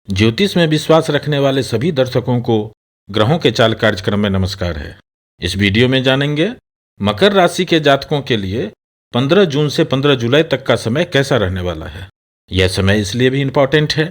ज्योतिष में विश्वास रखने वाले सभी दर्शकों को ग्रहों के चाल कार्यक्रम में नमस्कार है। इस वीडियो में जानेंगे मकर राशि के जातकों के लिए 15 जून से 15 जुलाई तक का समय कैसा रहने वाला है। यह समय इसलिए भी इम्पोर्टेंट है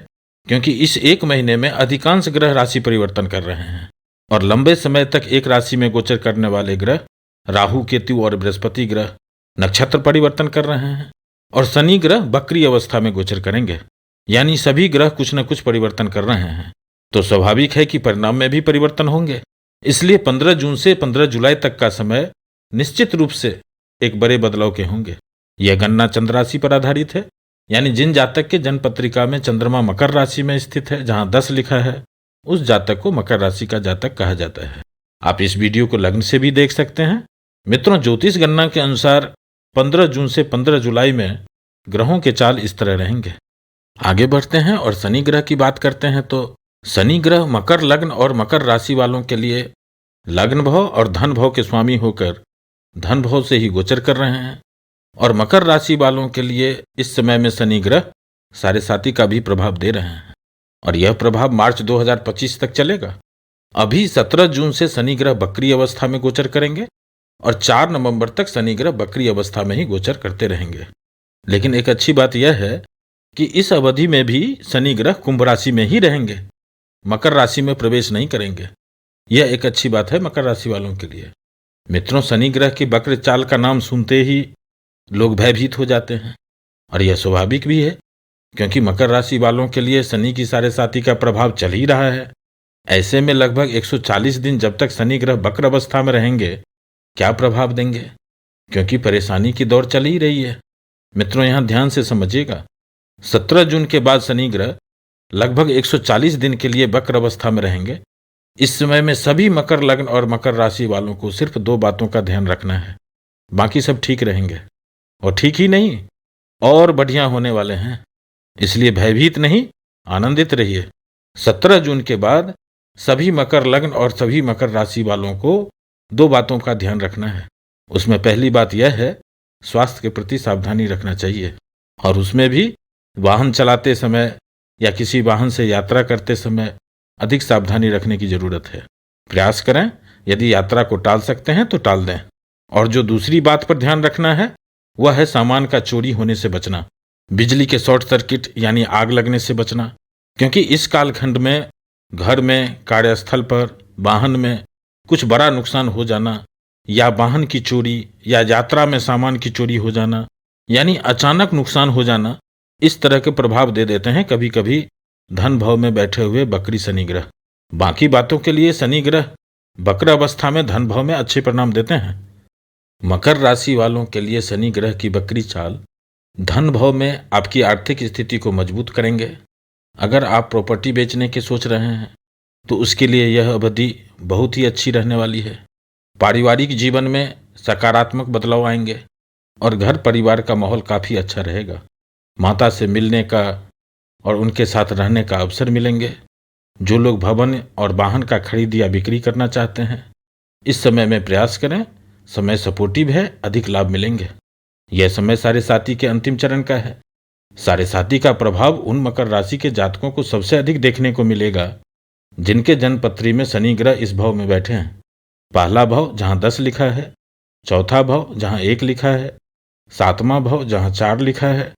क्योंकि इस एक महीने में अधिकांश ग्रह राशि परिवर्तन कर रहे हैं और लंबे समय तक एक राशि में गोचर करने वाले ग्रह राहु, केतु और बृहस्पति ग्रह नक्षत्र परिवर्तन कर रहे हैं और शनि ग्रह वक्री अवस्था में गोचर करेंगे। यानी सभी ग्रह कुछ न कुछ परिवर्तन कर रहे हैं, तो स्वाभाविक है कि परिणाम में भी परिवर्तन होंगे। इसलिए 15 जून से 15 जुलाई तक का समय निश्चित रूप से एक बड़े बदलाव के होंगे। यह गणना चंद्र राशि पर आधारित है, यानी जिन जातक के जन्म पत्रिका में चंद्रमा मकर राशि में स्थित है, जहां 10 लिखा है, उस जातक को मकर राशि का जातक कहा जाता है। आप इस वीडियो को लग्न से भी देख सकते हैं। मित्रों, ज्योतिष गणना के अनुसार 15 जून से 15 जुलाई में ग्रहों के चाल इस तरह रहेंगे। आगे बढ़ते हैं और शनि ग्रह की बात करते हैं तो शनि ग्रह मकर लग्न और मकर राशि वालों के लिए लग्न भाव और धन भाव के स्वामी होकर धन भाव से ही गोचर कर रहे हैं और मकर राशि वालों के लिए इस समय में शनि ग्रह साढ़े साती का भी प्रभाव दे रहे हैं और यह प्रभाव मार्च 2025 तक चलेगा। अभी 17 जून से शनि ग्रह वक्री अवस्था में गोचर करेंगे और 4 नवंबर तक शनि ग्रह वक्री अवस्था में ही गोचर करते रहेंगे। लेकिन एक अच्छी बात यह है कि इस अवधि में भी शनि ग्रह कुंभ राशि में ही रहेंगे, मकर राशि में प्रवेश नहीं करेंगे। यह एक अच्छी बात है मकर राशि वालों के लिए। मित्रों, शनि ग्रह की वक्र चाल का नाम सुनते ही लोग भयभीत हो जाते हैं और यह स्वाभाविक भी है क्योंकि मकर राशि वालों के लिए शनि की साढ़े साती का प्रभाव चल ही रहा है। ऐसे में लगभग 140 दिन जब तक शनि ग्रह वक्र अवस्था में रहेंगे, क्या प्रभाव देंगे, क्योंकि परेशानी की दौर चल ही रही है। मित्रों, यहां ध्यान से समझिएगा, 17 जून के बाद शनि ग्रह लगभग 140 दिन के लिए वक्र अवस्था में रहेंगे। इस समय में सभी मकर लग्न और मकर राशि वालों को सिर्फ 2 बातों का ध्यान रखना है, बाकी सब ठीक रहेंगे और ठीक ही नहीं और बढ़िया होने वाले हैं। इसलिए भयभीत नहीं, आनंदित रहिए। 17 जून के बाद सभी मकर लग्न और सभी मकर राशि वालों को 2 बातों का ध्यान रखना है। उसमें पहली बात यह है, स्वास्थ्य के प्रति सावधानी रखना चाहिए और उसमें भी वाहन चलाते समय या किसी वाहन से यात्रा करते समय अधिक सावधानी रखने की जरूरत है। प्रयास करें, यदि यात्रा को टाल सकते हैं तो टाल दें। और जो दूसरी बात पर ध्यान रखना है वह है सामान का चोरी होने से बचना, बिजली के शॉर्ट सर्किट यानी आग लगने से बचना, क्योंकि इस कालखंड में घर में, कार्यस्थल पर, वाहन में कुछ बड़ा नुकसान हो जाना या वाहन की चोरी या यात्रा में सामान की चोरी हो जाना, यानी अचानक नुकसान हो जाना, इस तरह के प्रभाव दे देते हैं कभी कभी धन भाव में बैठे हुए वक्री शनि ग्रह। बाकी बातों के लिए शनि ग्रह वक्र अवस्था में धन भाव में अच्छे परिणाम देते हैं। मकर राशि वालों के लिए शनि ग्रह की वक्री चाल धन भाव में आपकी आर्थिक स्थिति को मजबूत करेंगे। अगर आप प्रॉपर्टी बेचने की सोच रहे हैं तो उसके लिए यह अवधि बहुत ही अच्छी रहने वाली है। पारिवारिक जीवन में सकारात्मक बदलाव आएंगे और घर परिवार का माहौल काफ़ी अच्छा रहेगा। माता से मिलने का और उनके साथ रहने का अवसर मिलेंगे। जो लोग भवन और वाहन का खरीद या बिक्री करना चाहते हैं, इस समय में प्रयास करें। समय सपोर्टिव है, अधिक लाभ मिलेंगे। यह समय साढ़े साती के अंतिम चरण का है। साढ़े साती का प्रभाव उन मकर राशि के जातकों को सबसे अधिक देखने को मिलेगा जिनके जन्म पत्री में शनि ग्रह इस भाव में बैठे हैं। पहला भाव जहां 10 लिखा है, चौथा भाव जहां 1 लिखा है, 7वां भाव जहां 4 लिखा है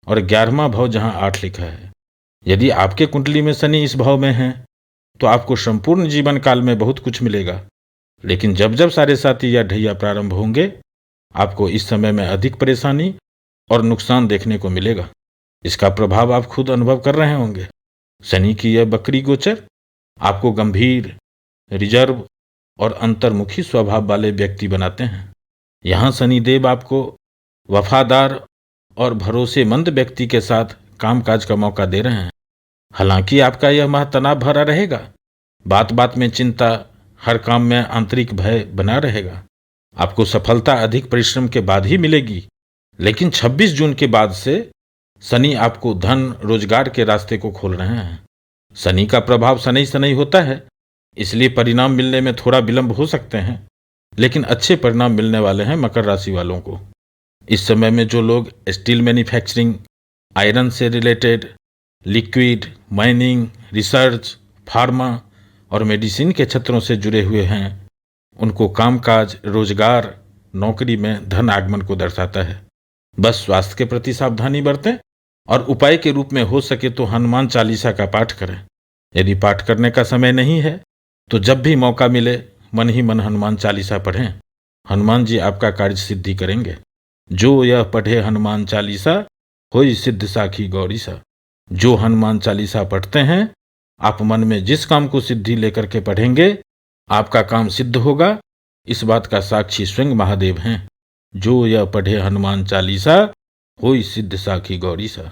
और 11वां भाव जहां 8 लिखा है। यदि आपके कुंडली में शनि इस भाव में है तो आपको संपूर्ण जीवन काल में बहुत कुछ मिलेगा, लेकिन जब जब साढ़े साती या ढैया प्रारंभ होंगे, आपको इस समय में अधिक परेशानी और नुकसान देखने को मिलेगा। इसका प्रभाव आप खुद अनुभव कर रहे होंगे। शनि की यह वक्री गोचर आपको गंभीर, रिजर्व और अंतर्मुखी स्वभाव वाले व्यक्ति बनाते हैं। यहाँ शनिदेव आपको वफादार और भरोसेमंद व्यक्ति के साथ कामकाज का मौका दे रहे हैं। हालांकि आपका यह माह तनाव भरा रहेगा, बात बात में चिंता, हर काम में आंतरिक भय बना रहेगा। आपको सफलता अधिक परिश्रम के बाद ही मिलेगी, लेकिन 26 जून के बाद से शनि आपको धन रोजगार के रास्ते को खोल रहे हैं। शनि का प्रभाव शनि शनि होता है, इसलिए परिणाम मिलने में थोड़ा विलंब हो सकते हैं, लेकिन अच्छे परिणाम मिलने वाले हैं मकर राशि वालों को। इस समय में जो लोग स्टील मैन्युफैक्चरिंग, आयरन से related liquid, mining, research, pharma और मेडिसिन के क्षेत्रों से जुड़े हुए हैं, उनको कामकाज, रोजगार, नौकरी में धन आगमन को दर्शाता है। बस स्वास्थ्य के प्रति सावधानी बरतें और उपाय के रूप में हो सके तो हनुमान चालीसा का पाठ करें। यदि पाठ करने का समय नहीं है तो जब भी मौका मिले मन ही मन हनुमान चालीसा पढ़ें। हनुमान जी आपका कार्य सिद्धि करेंगे। जो यह पढ़े हनुमान चालीसा, होई सिद्ध साखी गौरीसा। जो हनुमान चालीसा पढ़ते हैं, आप मन में जिस काम को सिद्धि लेकर के पढ़ेंगे, आपका काम सिद्ध होगा। इस बात का साक्षी स्वयं महादेव हैं। जो यह पढ़े हनुमान चालीसा, होई सिद्ध साखी गौरीसा।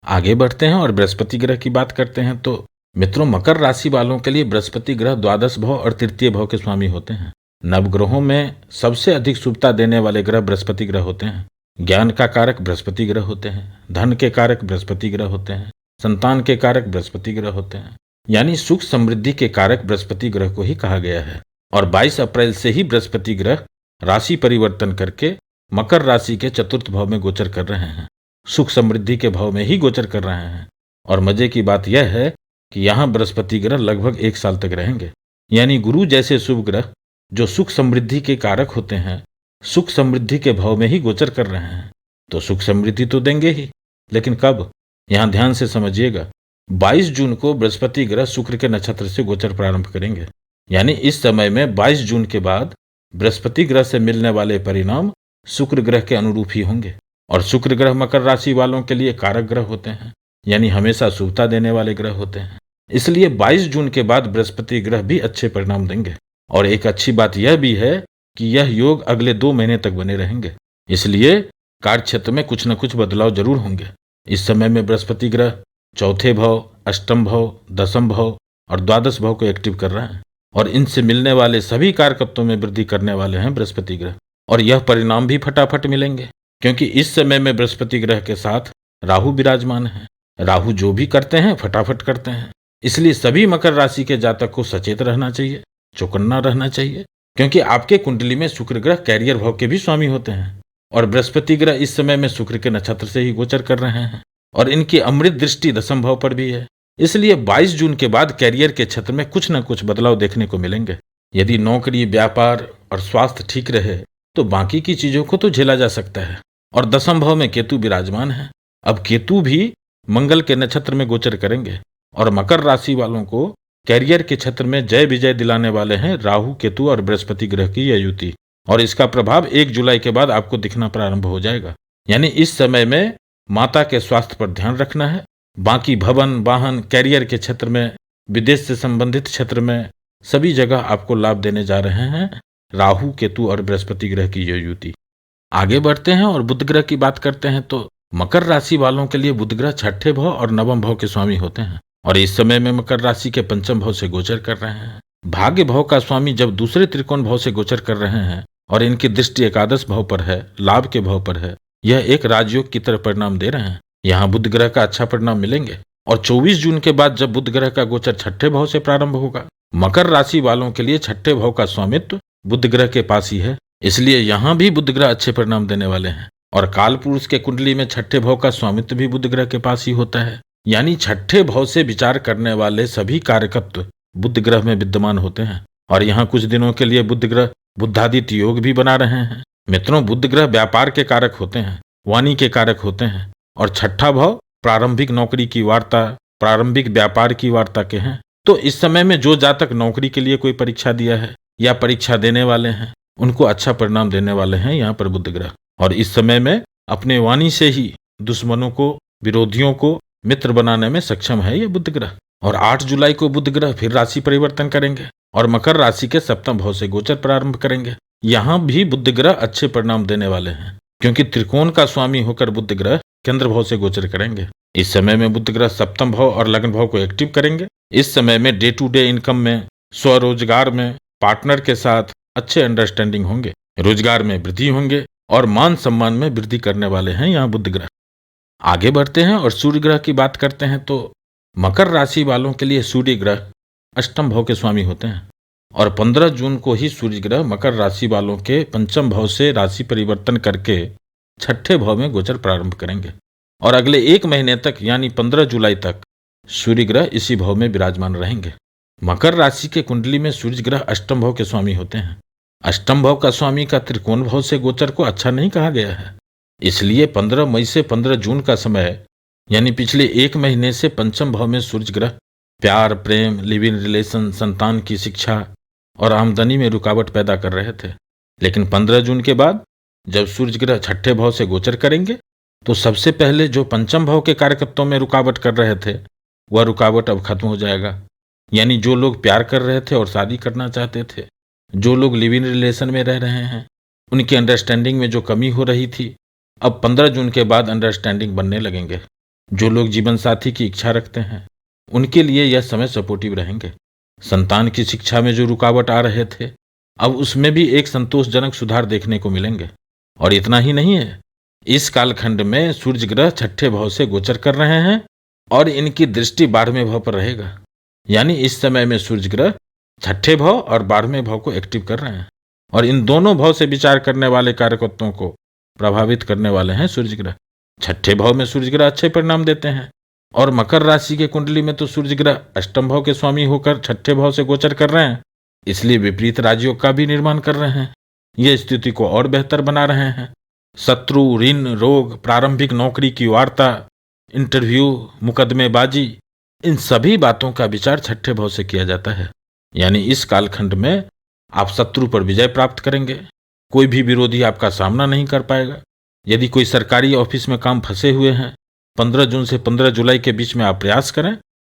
आगे बढ़ते हैं और बृहस्पति ग्रह की बात करते हैं। तो मित्रों, मकर राशि वालों के लिए बृहस्पति ग्रह द्वादश भाव और तृतीय भाव के स्वामी होते हैं। नवग्रहों में सबसे अधिक शुभता देने वाले ग्रह बृहस्पति ग्रह होते हैं। ज्ञान का कारक बृहस्पति ग्रह होते हैं, धन के कारक बृहस्पति ग्रह होते हैं, संतान के कारक बृहस्पति ग्रह होते हैं। यानी सुख समृद्धि के कारक बृहस्पति ग्रह को ही कहा गया है। और 22 अप्रैल से ही बृहस्पति ग्रह राशि परिवर्तन करके मकर राशि के चतुर्थ भाव में गोचर कर रहे हैं। सुख समृद्धि के भाव में ही गोचर कर रहे हैं। और मजे की बात यह है कि यहाँ बृहस्पति ग्रह लगभग 1 साल तक रहेंगे। यानी गुरु जैसे शुभ ग्रह जो सुख समृद्धि के कारक होते हैं, सुख समृद्धि के भाव में ही गोचर कर रहे हैं, तो सुख समृद्धि तो देंगे ही, लेकिन कब? यहाँ ध्यान से समझिएगा। 22 जून को बृहस्पति ग्रह शुक्र के नक्षत्र से गोचर प्रारंभ करेंगे। यानी इस समय में 22 जून के बाद बृहस्पति ग्रह से मिलने वाले परिणाम शुक्र ग्रह के अनुरूप ही होंगे। और शुक्र ग्रह मकर राशि वालों के लिए कारक ग्रह होते हैं, यानी हमेशा शुभता देने वाले ग्रह होते हैं। इसलिए 22 जून के बाद बृहस्पति ग्रह भी अच्छे परिणाम देंगे। और एक अच्छी बात यह भी है कि यह योग अगले 2 महीने तक बने रहेंगे। इसलिए कार्य क्षेत्र में कुछ न कुछ बदलाव जरूर होंगे। इस समय में बृहस्पति ग्रह चौथे भाव, अष्टम भाव, दसम भाव और द्वादश भाव को एक्टिव कर रहे हैं। और इनसे मिलने वाले सभी कारकत्वों में वृद्धि करने वाले हैं बृहस्पति ग्रह। और यह परिणाम भी फटाफट मिलेंगे, क्योंकि इस समय में बृहस्पति ग्रह के साथ राहु विराजमान है। राहु जो भी करते हैं फटाफट करते हैं। इसलिए सभी मकर राशि के जातक को सचेत रहना चाहिए, चौकन्ना रहना चाहिए, क्योंकि आपके कुंडली में शुक्र ग्रह कैरियर भाव के भी स्वामी होते हैं। और बृहस्पति ग्रह इस समय में शुक्र के नक्षत्र से ही गोचर कर रहे हैं और इनकी अमृत दृष्टि दसम भाव पर भी है। इसलिए 22 जून के बाद कैरियर के क्षेत्र में कुछ न कुछ बदलाव देखने को मिलेंगे। यदि नौकरी, व्यापार और स्वास्थ्य ठीक रहे तो बाकी की चीजों को तो झेला जा सकता है। और दसम भाव में केतु विराजमान है। अब केतु भी मंगल के नक्षत्र में गोचर करेंगे और मकर राशि वालों को कैरियर के क्षेत्र में जय विजय दिलाने वाले हैं राहु, केतु और बृहस्पति ग्रह की यह युति। और इसका प्रभाव 1 जुलाई के बाद आपको दिखना प्रारंभ हो जाएगा। यानी इस समय में माता के स्वास्थ्य पर ध्यान रखना है। बाकी भवन, वाहन, कैरियर के क्षेत्र में, विदेश से संबंधित क्षेत्र में सभी जगह आपको लाभ देने जा रहे हैं राहु, केतु और बृहस्पति ग्रह की यह युति। आगे बढ़ते हैं और बुध ग्रह की बात करते हैं। तो मकर राशि वालों के लिए बुध ग्रह छठे भाव और नवम भाव के स्वामी होते हैं और इस समय में मकर राशि के पंचम भाव से गोचर कर रहे हैं। भाग्य भाव का स्वामी जब दूसरे त्रिकोण भाव से गोचर कर रहे हैं और इनकी दृष्टि एकादश भाव पर है, लाभ के भाव पर है, यह एक राजयोग की तरह परिणाम दे रहे हैं। यहाँ बुध ग्रह का अच्छा परिणाम मिलेंगे। और 24 जून के बाद जब बुध ग्रह का गोचर छठे भाव से प्रारंभ होगा, मकर राशि वालों के लिए छठे भाव का स्वामित्व बुध ग्रह के पास ही है। इसलिए यहाँ भी बुध ग्रह अच्छे परिणाम देने वाले हैं। और काल पुरुष के कुंडली में छठे भाव का स्वामित्व भी बुध ग्रह के पास ही होता है। यानी छठे भाव से विचार करने वाले सभी कारकत्व बुध ग्रह में विद्यमान होते हैं। और यहाँ कुछ दिनों के लिए बुध ग्रह बुद्धादित्य योग भी बना रहे हैं। मित्रों, बुध ग्रह व्यापार के कारक होते हैं, वाणी के कारक होते हैं। और छठा भाव प्रारंभिक नौकरी की वार्ता, प्रारंभिक व्यापार की वार्ता के हैं। तो इस समय में जो जातक नौकरी के लिए कोई परीक्षा दिया है या परीक्षा देने वाले हैं, उनको अच्छा परिणाम देने वाले हैं यहाँ पर बुध ग्रह। और इस समय में अपने वाणी से ही दुश्मनों को, विरोधियों को मित्र बनाने में सक्षम है ये बुध ग्रह। और 8 जुलाई को बुध ग्रह फिर राशि परिवर्तन करेंगे और मकर राशि के सप्तम भाव से गोचर प्रारंभ करेंगे। यहाँ भी बुध ग्रह अच्छे परिणाम देने वाले हैं, क्योंकि त्रिकोण का स्वामी होकर बुध ग्रह केंद्र भाव से गोचर करेंगे। इस समय में बुध ग्रह सप्तम भाव और लग्न भाव को एक्टिव करेंगे। इस समय में डे टू डे इनकम में, स्वरोजगार में, पार्टनर के साथ अच्छे अंडरस्टैंडिंग होंगे, रोजगार में वृद्धि होंगे और मान सम्मान में वृद्धि करने वाले हैं यहाँ बुध ग्रह। आगे बढ़ते हैं और सूर्य ग्रह की बात करते हैं। तो मकर राशि वालों के लिए सूर्य ग्रह अष्टम भाव के स्वामी होते हैं और 15 जून को ही सूर्य ग्रह मकर राशि वालों के पंचम भाव से राशि परिवर्तन करके छठे भाव में गोचर प्रारंभ करेंगे। और अगले 1 महीने तक यानी 15 जुलाई तक सूर्य ग्रह इसी भाव में विराजमान रहेंगे। मकर राशि के कुंडली में सूर्य ग्रह अष्टम भाव के स्वामी होते हैं। अष्टम भाव का स्वामी का त्रिकोण भाव से गोचर को अच्छा नहीं कहा गया है। इसलिए 15 मई से 15 जून का समय यानी पिछले 1 महीने से पंचम भाव में सूर्य ग्रह प्यार, प्रेम, लिव इन रिलेशन, संतान की शिक्षा और आमदनी में रुकावट पैदा कर रहे थे। लेकिन 15 जून के बाद जब सूर्य ग्रह छठे भाव से गोचर करेंगे तो सबसे पहले जो पंचम भाव के कारकत्वों में रुकावट कर रहे थे वह रुकावट अब खत्म हो जाएगा। यानी जो लोग प्यार कर रहे थे और शादी करना चाहते थे, जो लोग लिव इन रिलेशन में रह रहे हैं, उनकी अंडरस्टैंडिंग में जो कमी हो रही थी, अब 15 जून के बाद अंडरस्टैंडिंग बनने लगेंगे। जो लोग जीवन साथी की इच्छा रखते हैं उनके लिए यह समय सपोर्टिव रहेंगे। संतान की शिक्षा में जो रुकावट आ रहे थे अब उसमें भी एक संतोषजनक सुधार देखने को मिलेंगे। और इतना ही नहीं है, इस कालखंड में सूर्य ग्रह छठे भाव से गोचर कर रहे हैं और इनकी दृष्टि 12वें भाव पर रहेगा। यानी इस समय में सूर्य ग्रह छठे भाव और 12वें भाव को एक्टिव कर रहे हैं और इन दोनों भाव से विचार करने वाले कारकत्वों को प्रभावित करने वाले हैं सूर्य ग्रह। छठे भाव में सूर्य ग्रह अच्छे परिणाम देते हैं और मकर राशि के कुंडली में तो सूर्य ग्रह अष्टम भाव के स्वामी होकर छठे भाव से गोचर कर रहे हैं, इसलिए विपरीत राजयोग का भी निर्माण कर रहे हैं। ये स्थिति को और बेहतर बना रहे हैं। शत्रु, ऋण, रोग, प्रारंभिक नौकरी की वार्ता, इंटरव्यू, मुकदमेबाजी, इन सभी बातों का विचार छठे भाव से किया जाता है। यानी इस कालखंड में आप शत्रु पर विजय प्राप्त करेंगे। कोई भी विरोधी आपका सामना नहीं कर पाएगा। यदि कोई सरकारी ऑफिस में काम फंसे हुए हैं, 15 जून से 15 जुलाई के बीच में आप प्रयास करें,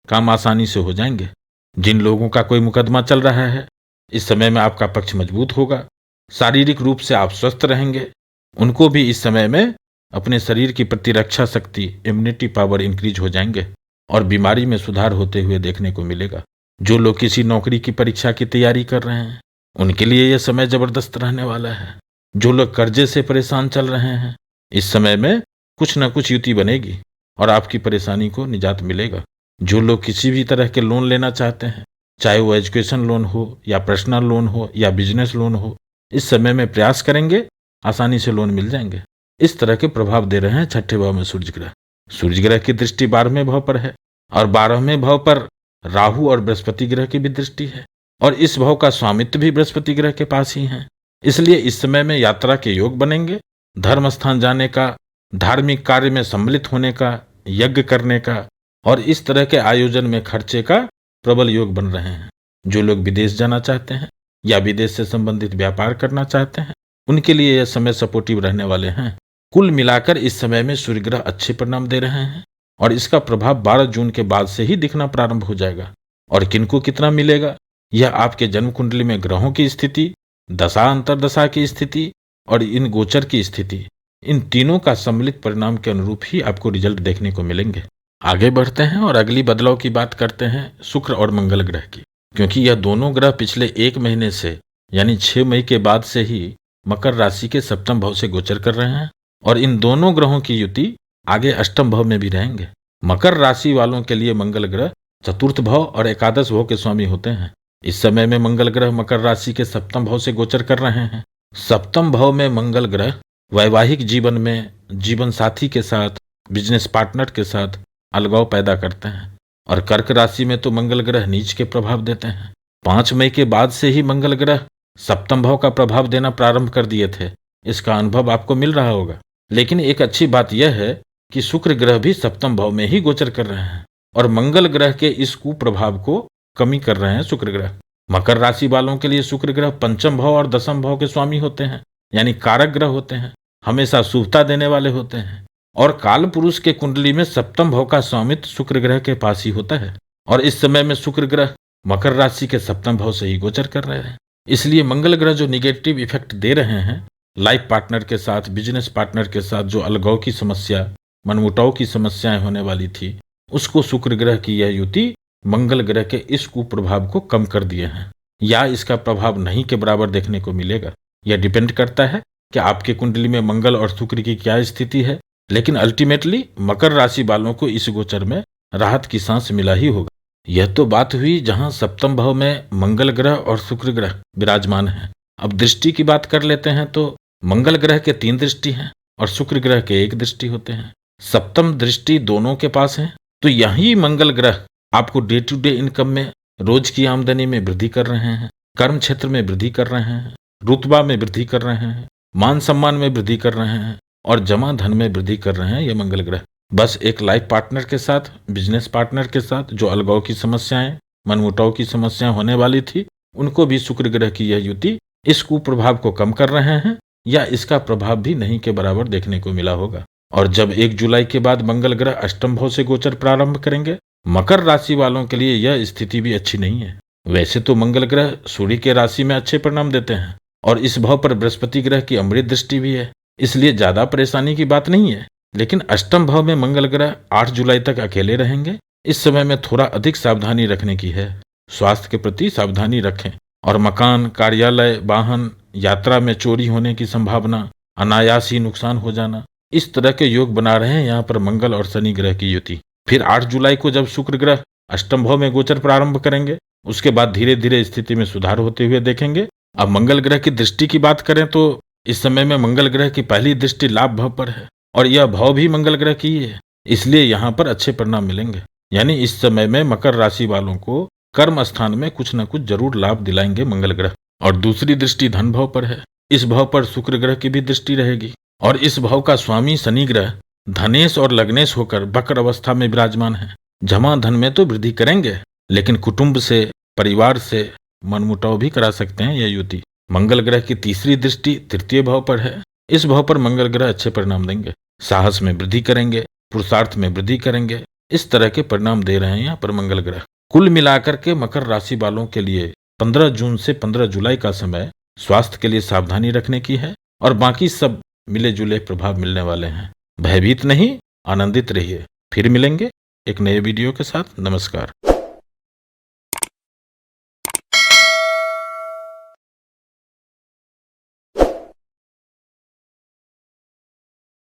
काम आसानी से हो जाएंगे। जिन लोगों का कोई मुकदमा चल रहा है, इस समय में आपका पक्ष मजबूत होगा। शारीरिक रूप से आप स्वस्थ रहेंगे। उनको भी इस समय में अपने शरीर की प्रतिरक्षा शक्ति, इम्यूनिटी पावर इंक्रीज हो जाएंगे और बीमारी में सुधार होते हुए देखने को मिलेगा। जो लोग किसी नौकरी की परीक्षा की तैयारी कर रहे हैं उनके लिए यह समय जबरदस्त रहने वाला है। जो लोग कर्जे से परेशान चल रहे हैं, इस समय में कुछ न कुछ युति बनेगी और आपकी परेशानी को निजात मिलेगा। जो लोग किसी भी तरह के लोन लेना चाहते हैं, चाहे वो एजुकेशन लोन हो या पर्सनल लोन हो या बिजनेस लोन हो, इस समय में प्रयास करेंगे, आसानी से लोन मिल जाएंगे। इस तरह के प्रभाव दे रहे हैं छठे भाव में सूर्य ग्रह। सूर्य ग्रह की दृष्टि 12वें भाव पर है और 12वें भाव पर राहु और बृहस्पति ग्रह की भी दृष्टि है और इस भाव का स्वामित्व भी बृहस्पति ग्रह के पास ही है। इसलिए इस समय में यात्रा के योग बनेंगे। धर्म स्थान जाने का, धार्मिक कार्य में सम्मिलित होने का, यज्ञ करने का और इस तरह के आयोजन में खर्चे का प्रबल योग बन रहे हैं। जो लोग विदेश जाना चाहते हैं या विदेश से संबंधित व्यापार करना चाहते हैं, उनके लिए यह समय सपोर्टिव रहने वाले हैं। कुल मिलाकर इस समय में सूर्य ग्रह अच्छे परिणाम दे रहे हैं और इसका प्रभाव 12 जून के बाद से ही दिखना प्रारंभ हो जाएगा। और किनको कितना मिलेगा, यह आपके जन्म कुंडली में ग्रहों की स्थिति, दशा अंतरदशा की स्थिति और इन गोचर की स्थिति, इन तीनों का सम्मिलित परिणाम के अनुरूप ही आपको रिजल्ट देखने को मिलेंगे। आगे बढ़ते हैं और अगली बदलाव की बात करते हैं शुक्र और मंगल ग्रह की, क्योंकि यह दोनों ग्रह पिछले 1 महीने से यानी 6 मई के बाद से ही मकर राशि के सप्तम भाव से गोचर कर रहे हैं और इन दोनों ग्रहों की युति आगे अष्टम भाव में भी रहेंगे। मकर राशि वालों के लिए मंगल ग्रह चतुर्थ भाव और एकादश भाव के स्वामी होते हैं। इस समय में मंगल ग्रह मकर राशि के सप्तम भाव से गोचर कर रहे हैं। सप्तम भाव में मंगल ग्रह वैवाहिक जीवन में जीवन साथी के साथ, बिजनेस पार्टनर के साथ अलगाव पैदा करते हैं और कर्क राशि में तो मंगल ग्रह नीच के प्रभाव देते हैं। 5 मई के बाद से ही मंगल ग्रह सप्तम भाव का प्रभाव देना प्रारंभ कर दिए थे। इसका अनुभव आपको मिल रहा होगा। लेकिन एक अच्छी बात यह है कि शुक्र ग्रह भी सप्तम भाव में ही गोचर कर रहे हैं और मंगल ग्रह के इस कुप्रभाव को कमी कर रहे हैं शुक्र ग्रह। मकर राशि वालों के लिए शुक्र ग्रह पंचम भाव और दसम भाव के स्वामी होते हैं, यानी कारक ग्रह होते हैं, हमेशा शुभता देने वाले होते हैं और काल पुरुष के कुंडली में सप्तम भाव का स्वामित्व शुक्र ग्रह के पास ही होता है और इस समय में शुक्र ग्रह मकर राशि के सप्तम भाव से ही गोचर कर रहे हैं। इसलिए मंगल ग्रह जो निगेटिव इफेक्ट दे रहे हैं, लाइफ पार्टनर के साथ, बिजनेस पार्टनर के साथ जो अलगाव की समस्या, मनमुटाव की समस्याएं होने वाली थी, उसको शुक्र ग्रह की यह युति मंगल ग्रह के इस कुप्रभाव को कम कर दिए हैं या इसका प्रभाव नहीं के बराबर देखने को मिलेगा। यह डिपेंड करता है कि आपके कुंडली में मंगल और शुक्र की क्या स्थिति है, लेकिन अल्टीमेटली मकर राशि वालों को इस गोचर में राहत की सांस मिला ही होगा। यह तो बात हुई जहां सप्तम भाव में मंगल ग्रह और शुक्र ग्रह विराजमान हैं। अब दृष्टि की बात कर लेते हैं तो मंगल ग्रह के 3 दृष्टि हैं और शुक्र ग्रह के 1 दृष्टि होते हैं। सप्तम दृष्टि दोनों के पास है, तो यही मंगल ग्रह आपको डे टू डे इनकम में, रोज की आमदनी में वृद्धि कर रहे हैं, कर्म क्षेत्र में वृद्धि कर रहे हैं, रुतबा में वृद्धि कर रहे हैं, मान सम्मान में वृद्धि कर रहे हैं और जमा धन में वृद्धि कर रहे हैं ये मंगल ग्रह। बस एक लाइफ पार्टनर के साथ, बिजनेस पार्टनर के साथ जो अलगाव की समस्याएं, मनमुटाव की समस्याएं होने वाली थी, उनको भी शुक्र ग्रह की यह युति इस कुप्रभाव को कम कर रहे हैं या इसका प्रभाव भी नहीं के बराबर देखने को मिला होगा। और जब 1 जुलाई के बाद मंगल ग्रह अष्टम भाव से गोचर प्रारंभ करेंगे, मकर राशि वालों के लिए यह स्थिति भी अच्छी नहीं है। वैसे तो मंगल ग्रह सूर्य के राशि में अच्छे परिणाम देते हैं और इस भाव पर बृहस्पति ग्रह की अमृत दृष्टि भी है, इसलिए ज्यादा परेशानी की बात नहीं है। लेकिन अष्टम भाव में मंगल ग्रह 8 जुलाई तक अकेले रहेंगे। इस समय में थोड़ा अधिक सावधानी रखने की है। स्वास्थ्य के प्रति सावधानी रखें और मकान, कार्यालय, वाहन, यात्रा में चोरी होने की संभावना, अनायास ही नुकसान हो जाना, इस तरह के योग बना रहे हैं यहाँ पर मंगल और शनि ग्रह की युति। फिर 8 जुलाई को जब शुक्र ग्रह अष्टम भाव में गोचर प्रारंभ करेंगे, उसके बाद धीरे धीरे स्थिति में सुधार होते हुए देखेंगे। अब मंगल ग्रह की दृष्टि की बात करें तो इस समय में मंगल ग्रह की पहली दृष्टि लाभ भाव पर है और यह भाव भी मंगल ग्रह की ही है, इसलिए यहाँ पर अच्छे परिणाम मिलेंगे। यानी इस समय में मकर राशि वालों को कर्म स्थान में कुछ न कुछ जरूर लाभ दिलाएंगे मंगल ग्रह। और दूसरी दृष्टि धन भाव पर है। इस भाव पर शुक्र ग्रह की भी दृष्टि रहेगी और इस भाव का स्वामी शनि ग्रह धनेश और लग्नेश होकर वक्र अवस्था में विराजमान है। जमा धन में तो वृद्धि करेंगे, लेकिन कुटुंब से, परिवार से मनमुटाव भी करा सकते हैं यह युति। मंगल ग्रह की तीसरी दृष्टि तृतीय भाव पर है। इस भाव पर मंगल ग्रह अच्छे परिणाम देंगे, साहस में वृद्धि करेंगे, पुरुषार्थ में वृद्धि करेंगे, इस तरह के परिणाम दे रहे हैं यहाँ पर मंगल ग्रह। कुल मिलाकर के मकर राशि वालों के लिए 15 जून से 15 जुलाई का समय स्वास्थ्य के लिए सावधानी रखने की है और बाकी सब मिले जुले प्रभाव मिलने वाले हैं। भयभीत नहीं, आनंदित रहिए। फिर मिलेंगे एक नए वीडियो के साथ। नमस्कार।